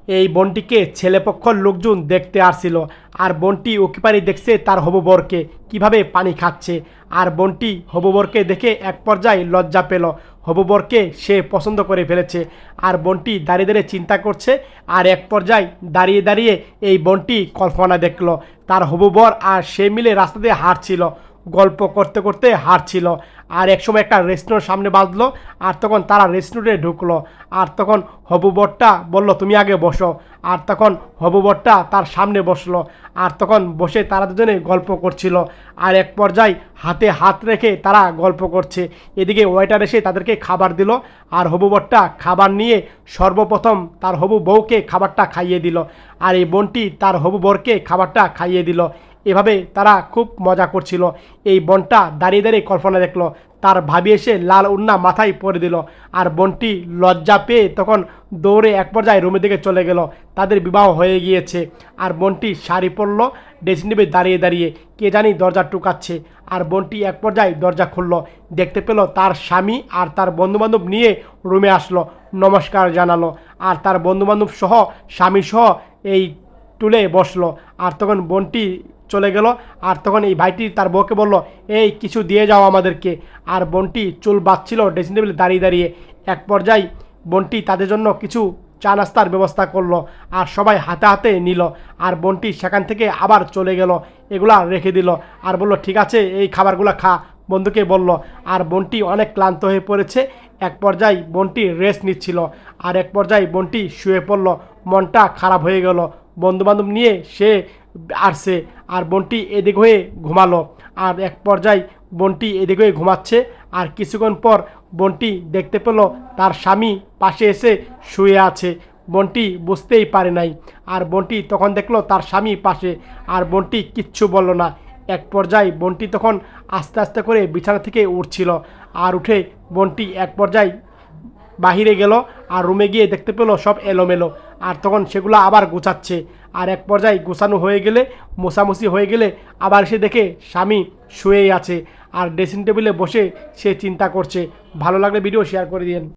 এই বোনটিকে ছেলেপক্ষর লোকজন দেখতে আসছিল। আর বোনটি ওকিপারি দেখছে তার হবু বরকে কীভাবে পানি খাচ্ছে। আর বোনটি হবু বরকে দেখে এক পর্যায়ে লজ্জা পেল। হবু বরকে সে পছন্দ করে ফেলেছে। আর বোনটি দাঁড়িয়ে দাঁড়িয়ে চিন্তা করছে। আর এক পর্যায়ে দাঁড়িয়ে দাঁড়িয়ে এই বোনটি কল্পনা দেখলো তার হবু বর আর সে মিলে রাস্তা দিয়ে হাঁটছিল, গল্প করতে করতে হাঁটছিল। আর একসময় একটা রেস্টুরেন্টের সামনে বাঁধলো। আর তখন তারা রেস্টুরেন্টে ঢুকলো। আর তখন হবু বরটা বলল তুমি আগে বসো। আর তখন হবু বরটা তার সামনে বসলো। আর তখন বসে তারা দুজনে গল্প করছিল। আর এক পর্যায়ে হাতে হাত রেখে তারা গল্প করছে। এদিকে ওয়েটার এসে তাদেরকে খাবার দিল। আর হবু বরটা খাবার নিয়ে সর্বপ্রথম তার হবু বউকে খাবারটা খাইয়ে দিল। আর এই বোনটি তার হবু বরকে খাবারটা খাইয়ে দিল। এভাবে তারা খুব মজা করছিল। এই বোনটা দাঁড়িয়ে দাঁড়িয়ে কল্পনা দেখলো তার ভাবি এসে লাল উন্না মাথায় পরে দিল। আর বোনটি লজ্জা পেয়ে তখন দৌড়ে এক পর্যায়ে রুমের দিকে চলে গেল। তাদের বিবাহ হয়ে গিয়েছে। আর বোনটি শাড়ি পরল ড্রেসিং টেবিলে দাঁড়িয়ে দাঁড়িয়ে, কে জানি দরজা টুকাচ্ছে। আর বোনটি এক পর্যায়ে দরজা খুলল, দেখতে পেল তার স্বামী আর তার বন্ধুবান্ধব নিয়ে রুমে আসলো, নমস্কার জানালো। আর তার বন্ধুবান্ধব সহ স্বামী সহ এই টুলে বসলো। আর তখন বোনটি চলে গেল। আর তখন এই ভাইটি তার বউকে বলল এই কিছু দিয়ে যাও আমাদেরকে। আর বোনটি চুল বাঁধছিল ড্রেসিং টেবিলে দাঁড়িয়ে দাঁড়িয়ে। এক পর্যায়ে বোনটি তাদের জন্য কিছু চা নাস্তার ব্যবস্থা করলো। আর সবাই হাতে হাতে নিল। আর বোনটি সেখান থেকে আবার চলে গেল, এগুলা রেখে দিল। আর বলল ঠিক আছে এই খাবারগুলো খা, বন্ধুকে বলল। আর বোনটি অনেক ক্লান্ত হয়ে পড়েছে। এক পর্যায়ে বোনটি রেস্ট নিচ্ছিল। আর এক পর্যায়ে বোনটি শুয়ে পড়ল, মনটা খারাপ হয়ে গেল। বন্ধুবান্ধব নিয়ে সে আসছে। আর বোনটি এদিক হয়ে ঘুমালো। আর এক পর্যায়ে বোনটি এদিক হয়ে ঘুমাচ্ছে। আর কিছুক্ষণ পর বোনটি দেখতে পেল তার স্বামী পাশে এসে শুয়ে আছে। বোনটি বুঝতেই পারে নাই। আর বোনটি তখন দেখলো তার স্বামী পাশে। আর বোনটি কিচ্ছু বলল না। এক পর্যায়ে বোনটি তখন আস্তে আস্তে করে বিছানা থেকে উঠছিল। আর উঠে বোনটি এক পর্যায়ে বাহিরে গেল। আর রুমে গিয়ে দেখতে পেলো সব এলোমেলো। আর তখন সেগুলো আবার গুছাচ্ছে। আর এক পর্যায়ে গোছানো হয়ে গেলে, মোছামুছি হয়ে গেলে আবার সে দেখে স্বামী শুয়েই আছে। আর ড্রেসিং টেবিলে বসে সে চিন্তা করছে। ভালো লাগলে ভিডিও শেয়ার করে দিন।